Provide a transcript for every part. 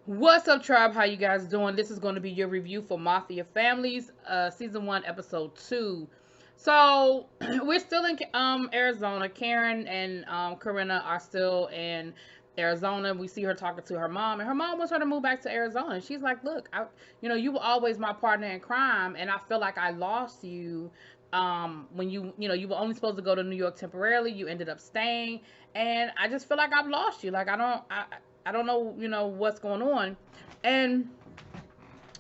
What's up, tribe? How you guys doing? This is going to be your review for Mafia Families, season 1, episode 2. So we're still in Arizona. Karen and Corinna are still in Arizona. We see her talking to her mom, and her mom wants her to move back to Arizona. And she's like, "Look, you were always my partner in crime, and I feel like I lost you." When you were only supposed to go to New York temporarily, you ended up staying, and I just feel like I've lost you. Like I don't know, what's going on. And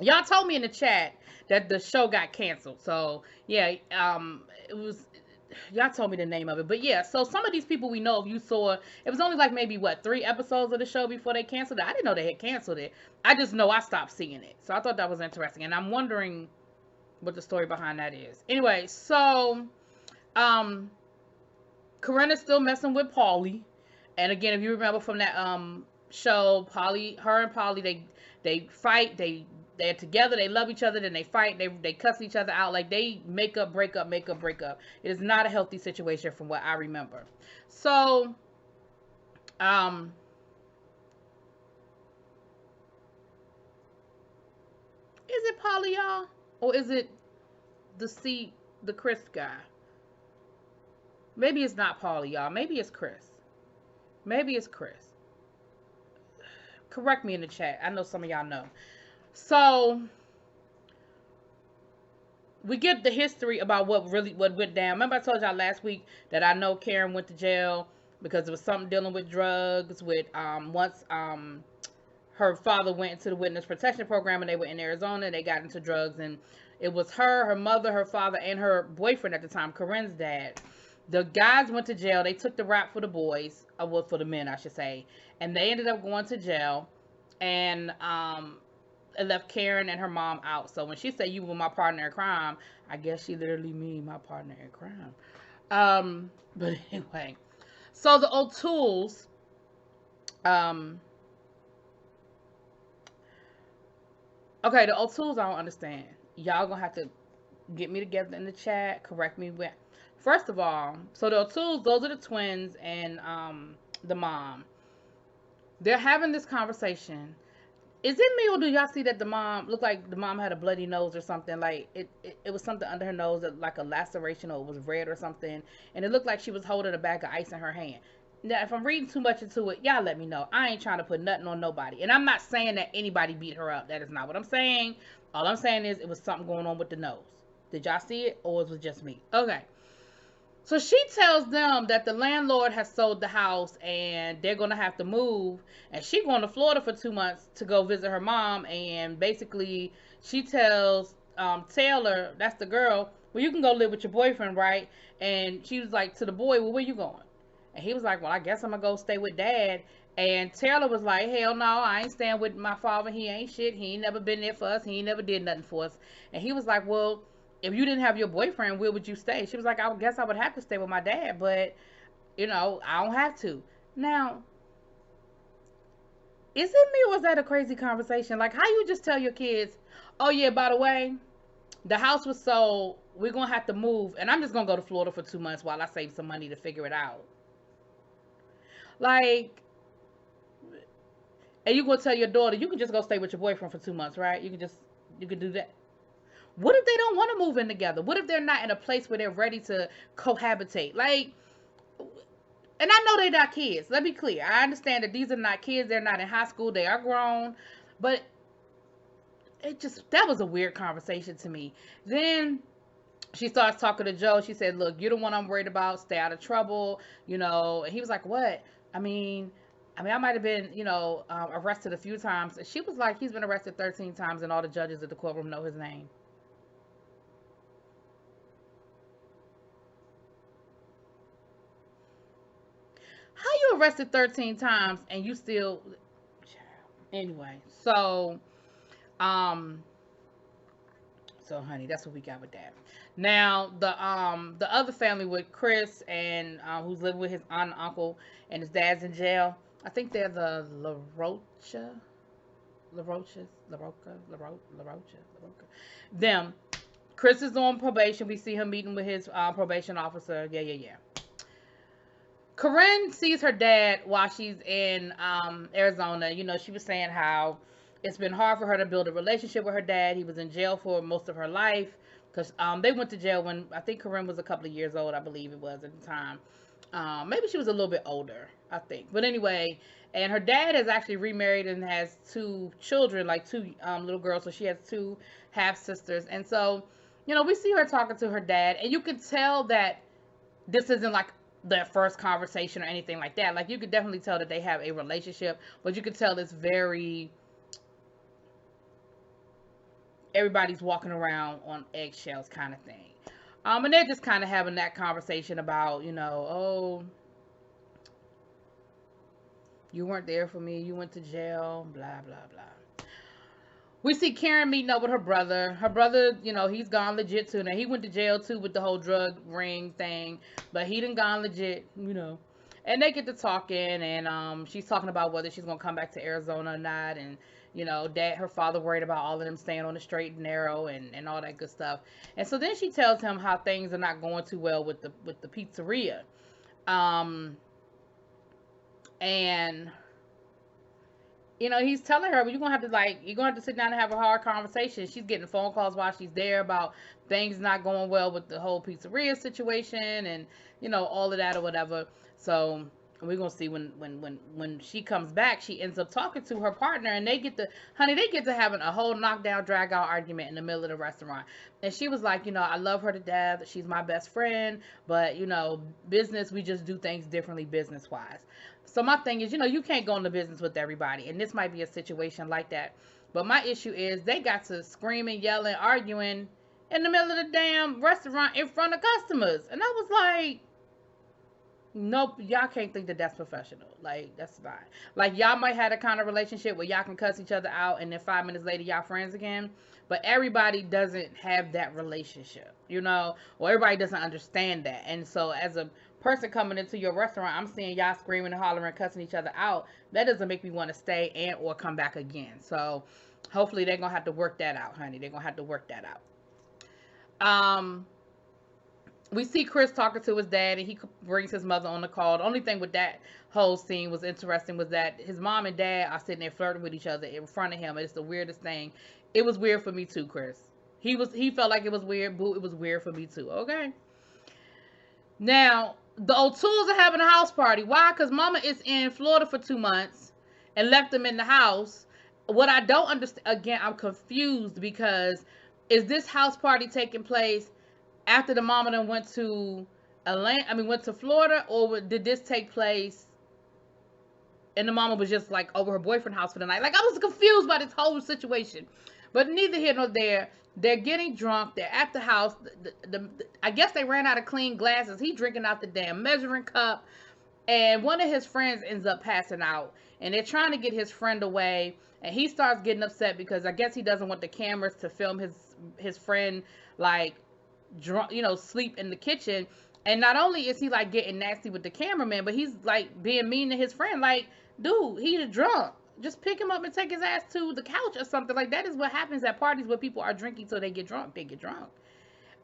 y'all told me in the chat that the show got canceled. So yeah, it was y'all told me the name of it. But yeah, so some of these people we know, if you saw, it was only like maybe what 3 episodes of the show before they canceled it. I didn't know they had canceled it. I just know I stopped seeing it. So I thought that was interesting, and I'm wondering what the story behind that is. Anyway, so um, Corinna's still messing with Paulie. And again, if you remember from that show, her and Polly, they fight, they're together, they love each other, then they fight, they cuss each other out, like they make up, break up, make up, break up. It is not a healthy situation from what I remember. So, um, is it Polly, y'all, or is it the Chris guy? Maybe it's not Polly, y'all. Maybe it's Chris. Maybe it's Chris. Correct me in the chat. I know some of y'all know. So we get the history about what went down. Remember I told y'all last week that I know Karen went to jail because it was something dealing with drugs. With once her father went into the witness protection program and they were in Arizona, they got into drugs, and it was her mother, her father, and her boyfriend at the time, Corinne's dad. The guys went to jail. They took the rap for the boys, well, for the men, I should say, and they ended up going to jail, and it left Karen and her mom out. So when she said you were my partner in crime, I guess she literally mean my partner in crime. But anyway, so the O'Tools, um, okay, the O'Tools I don't understand. Y'all gonna have to get me together in the chat, correct me when. First of all, so the O'Tools, those are the twins and the mom. They're having this conversation. Is it me, or do y'all see that the mom looked like the mom had a bloody nose or something? Like it was something under her nose, like a laceration, or it was red or something, and it looked like she was holding a bag of ice in her hand. Now, if I'm reading too much into it, y'all let me know. I ain't trying to put nothing on nobody, and I'm not saying that anybody beat her up. That is not what I'm saying. All I'm saying is it was something going on with the nose. Did y'all see it, or was it just me? Okay. So she tells them that the landlord has sold the house and they're going to have to move. And she's going to Florida for 2 months to go visit her mom. And basically, she tells Taylor, that's the girl, well, you can go live with your boyfriend, right? And she was like to the boy, well, where you going? And he was like, well, I guess I'm going to go stay with dad. And Taylor was like, hell no, I ain't staying with my father. He ain't shit. He ain't never been there for us. He ain't never did nothing for us. And he was like, well, if you didn't have your boyfriend, where would you stay? She was like, I guess I would have to stay with my dad, but I don't have to. Now, is it me, or was that a crazy conversation? Like, how you just tell your kids, oh yeah, by the way, the house was sold, we're gonna have to move, and I'm just gonna go to Florida for 2 months while I save some money to figure it out. Like, and you gonna tell your daughter, you can just go stay with your boyfriend for 2 months, right? You can do that. What if they don't want to move in together? What if they're not in a place where they're ready to cohabitate? Like, and I know they're not kids. Let me be clear. I understand that these are not kids. They're not in high school. They are grown. But that was a weird conversation to me. Then she starts talking to Joe. She said, look, you're the one I'm worried about. Stay out of trouble. And he was like, what? I mean, I might have been, arrested a few times. And she was like, he's been arrested 13 times, and all the judges at the courtroom know his name. How you arrested 13 times and you still, anyway. Um so honey, that's what we got with that. Now the other family with Chris and who's living with his aunt and uncle, and his dad's in jail. I think they're the LaRocha. Them. Chris is on probation. We see him meeting with his probation officer. Yeah. Corinne sees her dad while she's in Arizona. She was saying how It's been hard for her to build a relationship with her dad. He was in jail for most of her life because they went to jail when I think Corinne was a couple of years old, I believe it was at the time. Maybe she was a little bit older, I think. But anyway, and her dad has actually remarried and has two children, like two little girls. So she has two half sisters. And so, we see her talking to her dad, and you can tell that this isn't like their first conversation or anything like that. Like, you could definitely tell that they have a relationship, but you could tell it's very, everybody's walking around on eggshells kind of thing. And they're just kind of having that conversation about, oh, you weren't there for me, you went to jail, blah, blah, blah. We see Karen meeting up with her brother. Her brother, he's gone legit too. Now, he went to jail too with the whole drug ring thing, but he done gone legit. And they get to talking, and she's talking about whether she's going to come back to Arizona or not, and, her father worried about all of them staying on the straight and narrow and all that good stuff. And so then she tells him how things are not going too well with the pizzeria. And he's telling her, well, you're gonna have to sit down and have a hard conversation. She's getting phone calls while she's there about things not going well with the whole pizzeria situation and all of that or whatever. So we're gonna see when she comes back, she ends up talking to her partner, and they get to having a whole knockdown drag out argument in the middle of the restaurant. And she was like, I love her to death, she's my best friend, but business, we just do things differently business wise. So my thing is, you can't go into business with everybody, and this might be a situation like that. But my issue is they got to screaming, yelling, arguing in the middle of the damn restaurant in front of customers, and I was like, nope, y'all can't think that that's professional. Like, that's fine. Like, y'all might have a kind of relationship where y'all can cuss each other out, and then 5 minutes later, y'all friends again. But everybody doesn't have that relationship, or everybody doesn't understand that. And so, as a person coming into your restaurant, I'm seeing y'all screaming and hollering, cussing each other out. That doesn't make me want to stay and or come back again. So, hopefully, they're gonna have to work that out, honey. They're gonna have to work that out. We see Chris talking to his dad, and he brings his mother on the call. The only thing with that whole scene was interesting was that his mom and dad are sitting there flirting with each other in front of him. It's the weirdest thing. It was weird for me too, Chris. He felt like it was weird. Boo, it was weird for me too. Okay. Now, the O'Tooles are having a house party. Why? Because Mama is in Florida for 2 months and left them in the house. What I don't understand, again, I'm confused because is this house party taking place after the mama then went to Florida, or did this take place and the mama was just like over her boyfriend's house for the night? Like, I was confused by this whole situation. But neither here nor there. They're getting drunk. They're at the house. I guess they ran out of clean glasses. He drinking out the damn measuring cup. And one of his friends ends up passing out. And they're trying to get his friend away. And he starts getting upset because I guess he doesn't want the cameras to film his friend, like, drunk, sleep in the kitchen. And not only is he like getting nasty with the cameraman, but he's like being mean to his friend. Like, dude, he's drunk. Just pick him up and take his ass to the couch or something. Like, that is what happens at parties where people are drinking so they get drunk. They get drunk.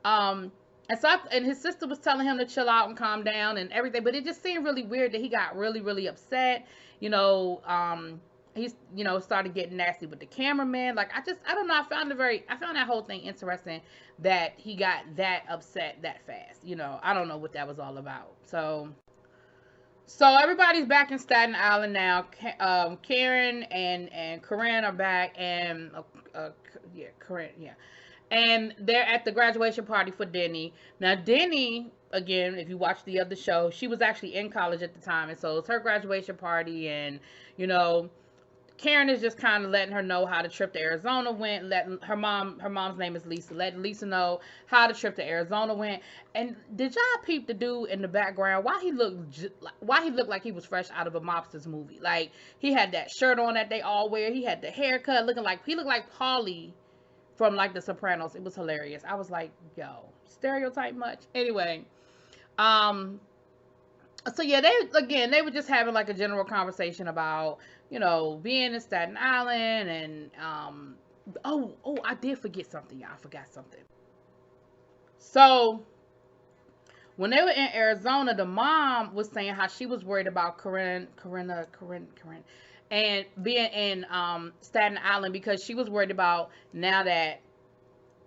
And his sister was telling him to chill out and calm down and everything. But it just seemed really weird that he got really, really upset. He's, started getting nasty with the cameraman. Like, I don't know. I found that whole thing interesting that he got that upset that fast. I don't know what that was all about. So everybody's back in Staten Island now. Karen and Corinne are back, and Corinne, yeah. And they're at the graduation party for Denny. Now, Denny, again, if you watch the other show, she was actually in college at the time, and so it's her graduation party, and Karen is just kind of letting her know how the trip to Arizona went. Letting her mom's name is Lisa. Letting Lisa know how the trip to Arizona went. And did y'all peep the dude in the background? Why he looked like he was fresh out of a mobster's movie? Like, he had that shirt on that they all wear. He had the haircut, he looked like Paulie from like The Sopranos. It was hilarious. I was like, yo, stereotype much? Anyway, so yeah, they were just having like a general conversation about, being in Staten Island, and I did forget something, y'all. I forgot something. So when they were in Arizona, the mom was saying how she was worried about Corinne, and being in Staten Island because she was worried about now that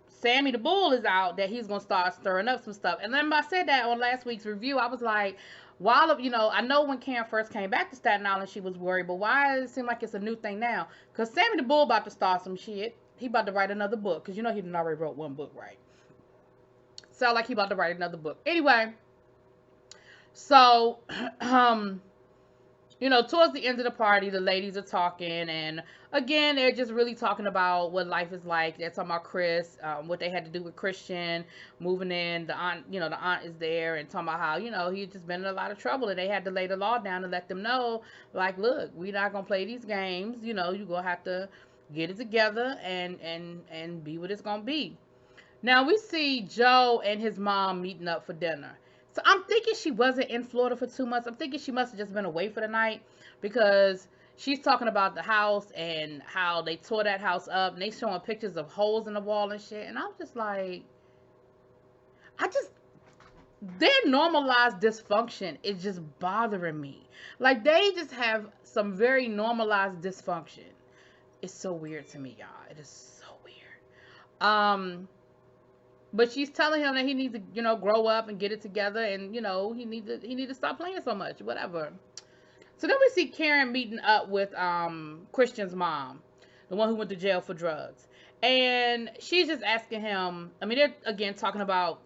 Sammy the Bull is out that he's gonna start stirring up some stuff. And then I said that on last week's review. I was like, while I know when Karen first came back to Staten Island, she was worried, but why does it seem like it's a new thing now? Because Sammy the Bull about to start some shit. He about to write another book because he done already wrote one book, right? Sound like he about to write another book. Anyway, so towards the end of the party, the ladies are talking, and again, they're just really talking about what life is like. They're talking about Chris, what they had to do with Christian moving in. The aunt, the aunt is there and talking about how, he's just been in a lot of trouble, and they had to lay the law down and let them know, like, look, we're not gonna play these games. You're gonna have to get it together and be what it's gonna be. Now we see Joe and his mom meeting up for dinner. So I'm thinking she wasn't in Florida for 2 months. I'm thinking she must have just been away for the night because she's talking about the house and how they tore that house up, and they showing pictures of holes in the wall and shit. And I'm just like, their normalized dysfunction is just bothering me. Like, they just have some very normalized dysfunction. It's so weird to me, y'all. It is so weird. But she's telling him that he needs to, grow up and get it together, and he needs to stop playing so much, whatever. So then we see Karen meeting up with Christian's mom, the one who went to jail for drugs, and she's just asking him. I mean, they're again talking about,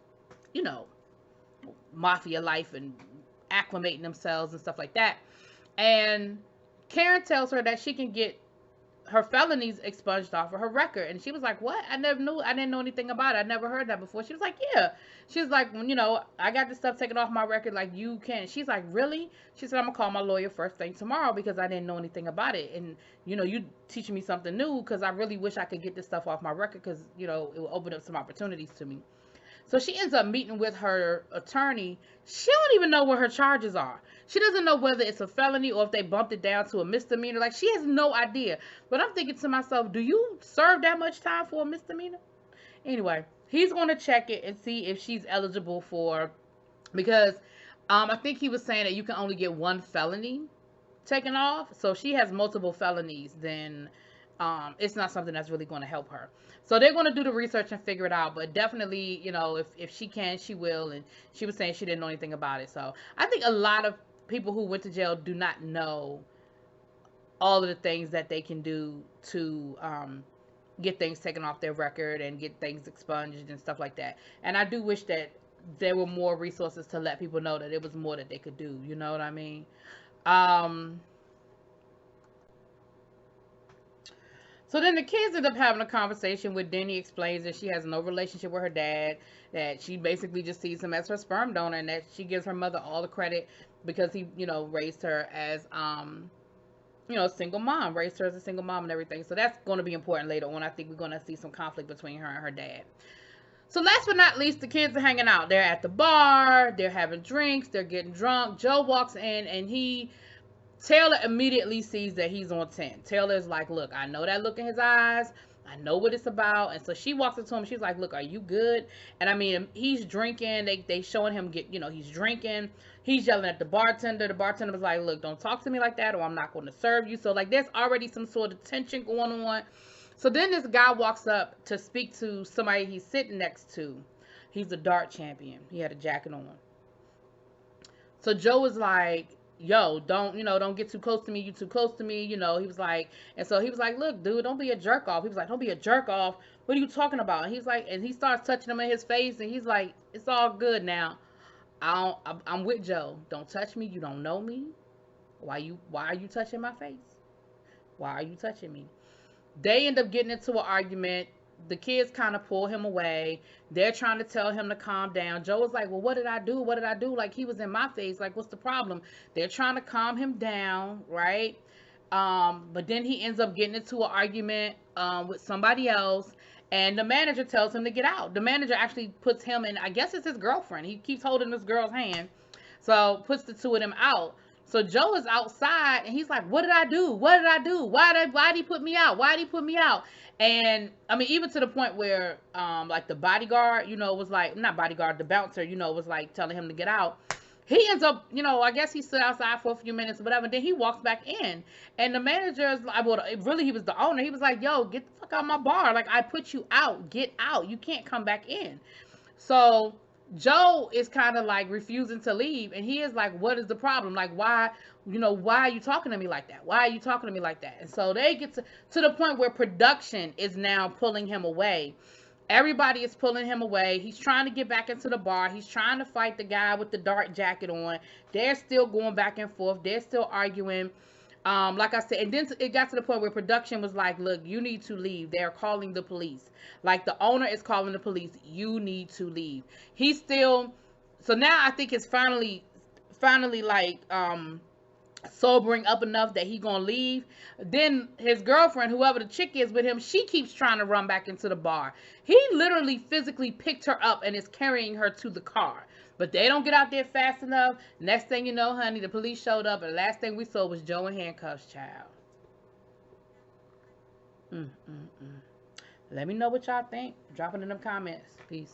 mafia life and acclimating themselves and stuff like that. And Karen tells her that she can get her felonies expunged off of her record. And she was like, what? I didn't know anything about it. I never heard that before. She was like, yeah. She was like, I got this stuff taken off my record, like, you can. She's like, really? She said, I'm gonna call my lawyer first thing tomorrow because I didn't know anything about it. And you teaching me something new, because I really wish I could get this stuff off my record, because it will open up some opportunities to me. So she ends up meeting with her attorney. She don't even know what her charges are. She doesn't know whether it's a felony or if they bumped it down to a misdemeanor. Like, she has no idea. But I'm thinking to myself, do you serve that much time for a misdemeanor? Anyway, he's going to check it and see if she's eligible for, because I think he was saying that you can only get one felony taken off. So if she has multiple felonies, then it's not something that's really going to help her. So they're going to do the research and figure it out. But definitely, if she can, she will. And she was saying she didn't know anything about it. So I think a lot of people who went to jail do not know all of the things that they can do to get things taken off their record and get things expunged and stuff like that. And I do wish that there were more resources to let people know that it was more that they could do. You know what I mean? So then the kids end up having a conversation with Denny. Explains that she has no relationship with her dad, that she basically just sees him as her sperm donor, and that she gives her mother all the credit because he, raised her as, a single mom, raised her as a single mom and everything. So that's going to be important later on. I think we're going to see some conflict between her and her dad. So last but not least, the kids are hanging out. They're at the bar, they're having drinks, they're getting drunk. Joe walks in and Taylor immediately sees that he's on 10. Taylor's like, look, I know that look in his eyes. I know what it's about. And so she walks up to him. She's like, look, are you good? And I mean, he's drinking. They showing him he's drinking. He's yelling at the bartender. The bartender was like, look, don't talk to me like that or I'm not going to serve you. So like, there's already some sort of tension going on. So then this guy walks up to speak to somebody he's sitting next to. He's a dart champion. He had a jacket on. So Joe was like, yo, don't get too close to me. You too close to me. He was like, and so he was like, look, dude, don't be a jerk off. He was like, don't be a jerk off. What are you talking about? And he's like, and he starts touching him in his face. And he's like, it's all good now. I'm with Joe. Don't touch me. You don't know me. Why are you touching my face? Why are you touching me? They end up getting into an argument. The kids kind of pull him away. They're trying to tell him to calm down. Joe was like, well, what did I do? What did I do? Like, he was in my face. Like, what's the problem? They're trying to calm him down, right? But then he ends up getting into an argument with somebody else. And the manager tells him to get out. The manager actually puts him in, I guess it's his girlfriend. He keeps holding this girl's hand. So puts the two of them out. So Joe is outside and he's like, what did I do? What did I do? Why did he put me out? Why did he put me out? And I mean, even to the point where like the bodyguard, was like, not bodyguard, the bouncer, was like telling him to get out. he ends up, you know, I guess he stood outside for a few minutes or whatever. Then he walks back in, and the manager is like, well, really, he was the owner. He was like, yo, get the fuck out of my bar. Like, I put you out. Get out. You can't come back in. So Joe is kind of like refusing to leave, and he is like, what is the problem? Like, why, you know, why are you talking to me like that? Why are you talking to me like that? And so they get to the point where production is now pulling him away. Everybody is pulling him away. He's trying to get back into the bar. He's trying to fight the guy with the dark jacket on. They're still going back and forth. They're still arguing. Like I said, and then it got to the point where production was like, look, you need to leave. They're calling the police. Like, the owner is calling the police. You need to leave. He's still, so now I think it's finally like, sobering up enough that he gonna leave. Then his girlfriend, whoever the chick is with him, she keeps trying to run back into the bar. He literally physically picked her up and is carrying her to the car, but they don't get out there fast enough. Next thing you know, honey, the police showed up, and the last thing we saw was Joe in handcuffs, child. Let me know what y'all think. Drop it in them comments. Peace.